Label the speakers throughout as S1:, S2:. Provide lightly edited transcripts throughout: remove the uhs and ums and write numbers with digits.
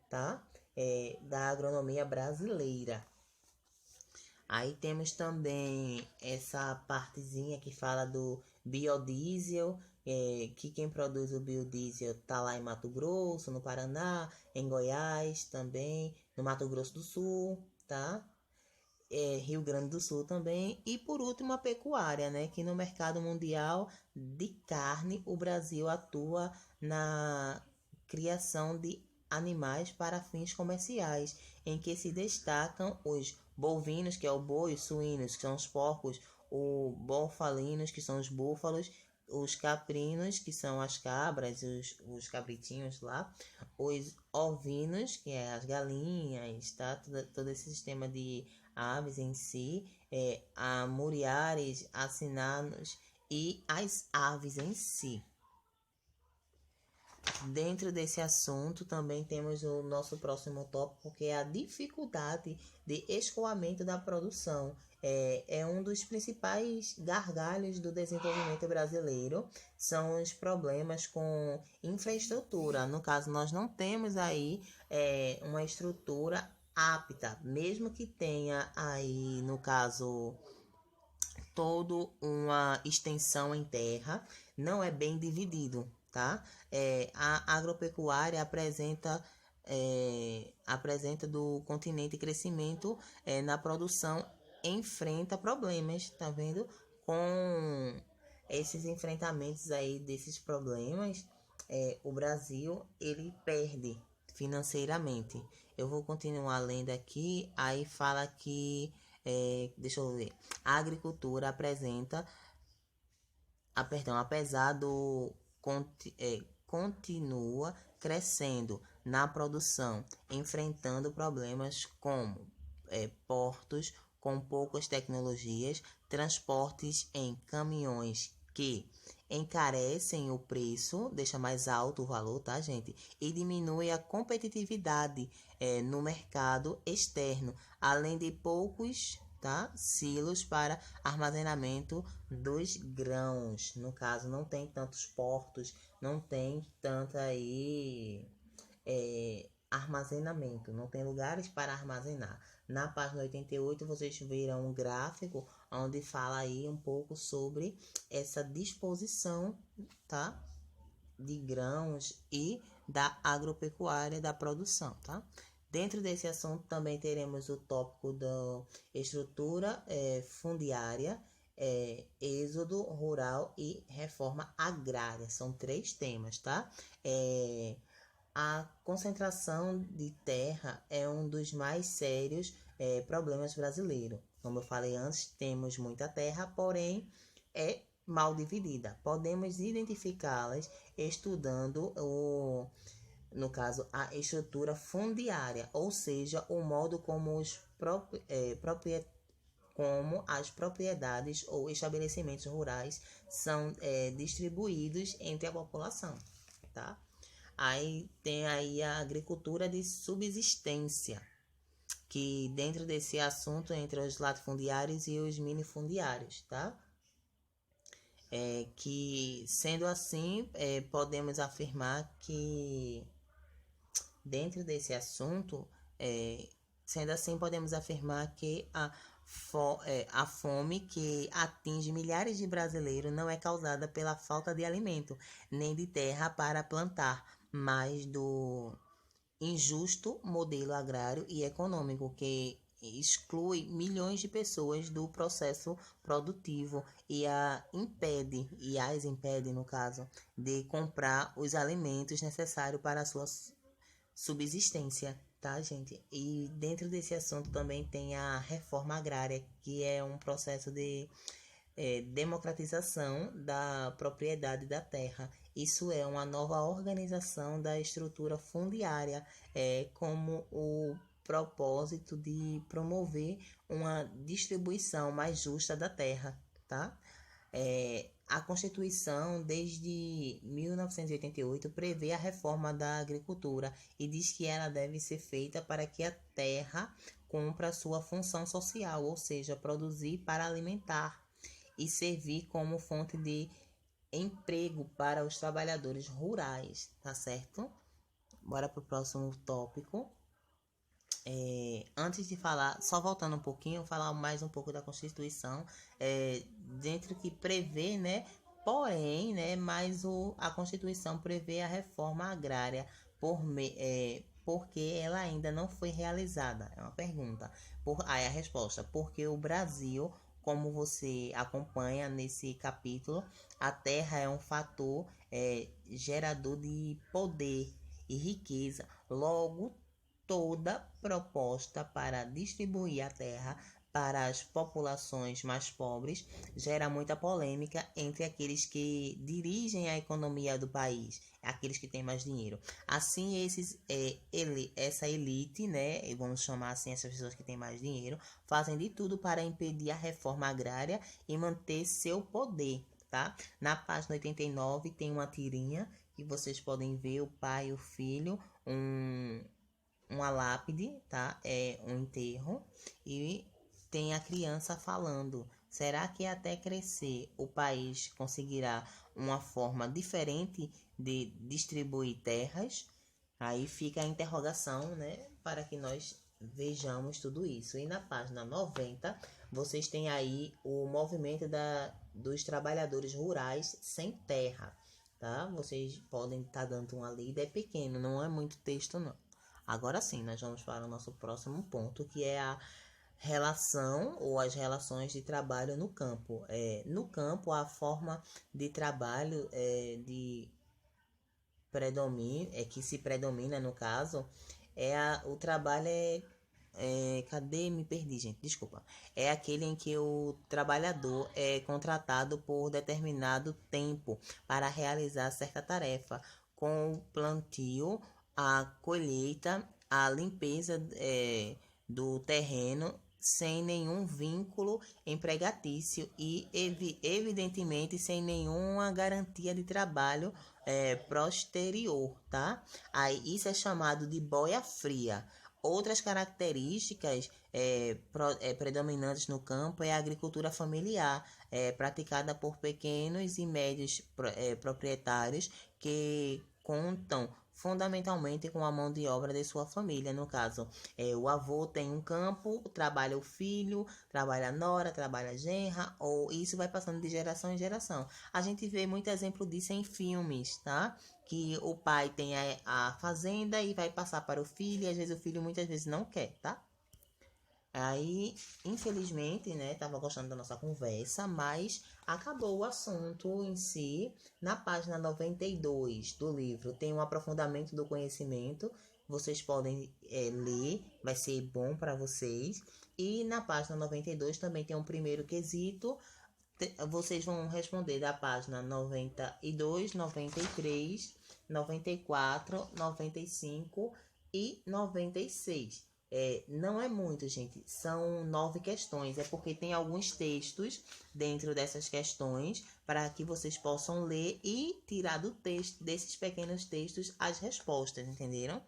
S1: tá? Da agronomia brasileira. Aí temos também essa partezinha que fala do biodiesel, que quem produz o biodiesel tá lá em Mato Grosso, no Paraná, em Goiás também, no Mato Grosso do Sul, tá? Rio Grande do Sul também. E por último, a pecuária, né? Que no mercado mundial de carne, o Brasil atua na criação de animais para fins comerciais, em que se destacam os bovinos, que é o boi, os suínos, que são os porcos, os bofalinos, que são os búfalos, os caprinos, que são as cabras, os cabritinhos lá, os ovinos, que é as galinhas, tá? Todo esse sistema de aves em si, a muriares, acinanos e as aves em si. Dentro desse assunto também temos o nosso próximo tópico, que é a dificuldade de escoamento da produção. É um dos principais gargalhos do desenvolvimento brasileiro, são os problemas com infraestrutura. No caso, nós não temos aí uma estrutura apta, mesmo que tenha aí, no caso, toda uma extensão em terra, não é bem dividido, tá? A agropecuária apresenta do continente crescimento na produção, enfrenta problemas, tá vendo? Com esses enfrentamentos aí desses problemas, o Brasil ele perde financeiramente. Eu vou continuar lendo aqui, aí fala que deixa eu ver. A agricultura apesar do continua crescendo na produção, enfrentando problemas como portos com poucas tecnologias, transportes em caminhões que encarecem o preço, deixa mais alto o valor, tá, gente? E diminui a competitividade no mercado externo, além de poucos, tá, silos para armazenamento dos grãos. No caso, não tem tantos portos, não tem tanta aí armazenamento, não tem lugares para armazenar. Na página 88 vocês viram um gráfico onde fala aí um pouco sobre essa disposição, tá, de grãos e da agropecuária, da produção, tá? Dentro desse assunto também teremos o tópico da estrutura fundiária, êxodo rural e reforma agrária. São 3 temas, tá? A concentração de terra é um dos mais sérios problemas brasileiros. Como eu falei antes, temos muita terra, porém é mal dividida. Podemos identificá-las estudando no caso, a estrutura fundiária, ou seja, o modo como como as propriedades ou estabelecimentos rurais são distribuídos entre a população, tá? Aí tem aí a agricultura de subsistência, que dentro desse assunto entre os latifundiários e os minifundiários, tá? Que sendo assim, podemos afirmar que dentro desse assunto, sendo assim, podemos afirmar que a fome que atinge milhares de brasileiros não é causada pela falta de alimento, nem de terra para plantar, mas do injusto modelo agrário e econômico que exclui milhões de pessoas do processo produtivo e as impede, no caso, de comprar os alimentos necessários para a sua subsistência, tá, gente? E dentro desse assunto também tem a reforma agrária, que é um processo de democratização da propriedade da terra. Isso é uma nova organização da estrutura fundiária, como o propósito de promover uma distribuição mais justa da terra, tá? A Constituição, desde 1988, prevê a reforma da agricultura e diz que ela deve ser feita para que a terra cumpra sua função social, ou seja, produzir para alimentar e servir como fonte de emprego para os trabalhadores rurais, tá certo? bora pro próximo tópico. Antes de falar, só voltando um pouquinho, falar mais um pouco da Constituição, dentro que prevê, né? Porém, né? Mas a Constituição prevê a reforma agrária porque ela ainda não foi realizada. É uma pergunta. Aí a resposta, porque o Brasil, como você acompanha nesse capítulo, a terra é um fator gerador de poder e riqueza. Logo, toda proposta para distribuir a terra para as populações mais pobres gera muita polêmica entre aqueles que dirigem a economia do país, aqueles que têm mais dinheiro. Assim, essa elite, né, vamos chamar assim essas pessoas que têm mais dinheiro, fazem de tudo para impedir a reforma agrária e manter seu poder, tá? Na página 89 tem uma tirinha que vocês podem ver o pai e o filho, uma lápide, tá? É um enterro e tem a criança falando: será que até crescer o país conseguirá uma forma diferente de distribuir terras? Aí fica a interrogação, né? Para que nós vejamos tudo isso. E na página 90, vocês têm aí o movimento dos trabalhadores rurais sem terra, tá? Vocês podem estar dando uma lida, é pequeno, não é muito texto, não. Agora sim, nós vamos para o nosso próximo ponto, que é a relação ou as relações de trabalho no campo. No campo, a forma de trabalho que se predomina, no caso, o trabalho cadê? Me perdi, gente, desculpa. É aquele em que o trabalhador é contratado por determinado tempo para realizar certa tarefa, com o plantio, a colheita, a limpeza do terreno, sem nenhum vínculo empregatício e, evidentemente, sem nenhuma garantia de trabalho posterior, tá? Aí, isso é chamado de boia fria. Outras características predominantes no campo é a agricultura familiar, praticada por pequenos e médios proprietários que contam fundamentalmente com a mão de obra de sua família. No caso, o avô tem um campo, trabalha o filho, trabalha a nora, trabalha a genra, ou isso vai passando de geração em geração. A gente vê muito exemplo disso em filmes, tá? Que o pai tem a fazenda e vai passar para o filho, e às vezes o filho muitas vezes não quer, tá? Aí, infelizmente, né, tava gostando da nossa conversa, mas acabou o assunto em si. Na página 92 do livro tem um aprofundamento do conhecimento. Vocês podem ler, vai ser bom para vocês. E na página 92 também tem um primeiro quesito. Vocês vão responder da página 92, 93, 94, 95 e 96. Não é muito, gente. São 9 questões. É porque tem alguns textos dentro dessas questões para que vocês possam ler e tirar do texto, desses pequenos textos, as respostas, entenderam?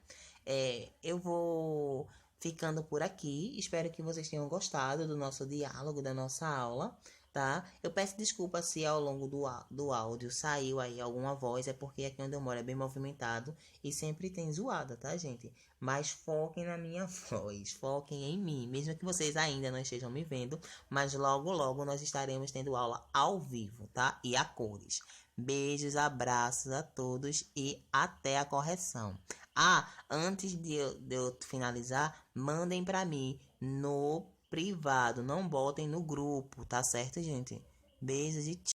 S1: Eu vou ficando por aqui. Espero que vocês tenham gostado do nosso diálogo, da nossa aula, tá? Eu peço desculpa se ao longo do áudio saiu aí alguma voz, é porque aqui onde eu moro é bem movimentado e sempre tem zoada, tá, gente? Mas foquem na minha voz, foquem em mim, mesmo que vocês ainda não estejam me vendo, mas logo, logo nós estaremos tendo aula ao vivo, tá? E a cores. Beijos, abraços a todos e até a correção. Antes de eu finalizar, mandem para mim no privado, não botem no grupo, tá certo, gente? Beijos e tchau.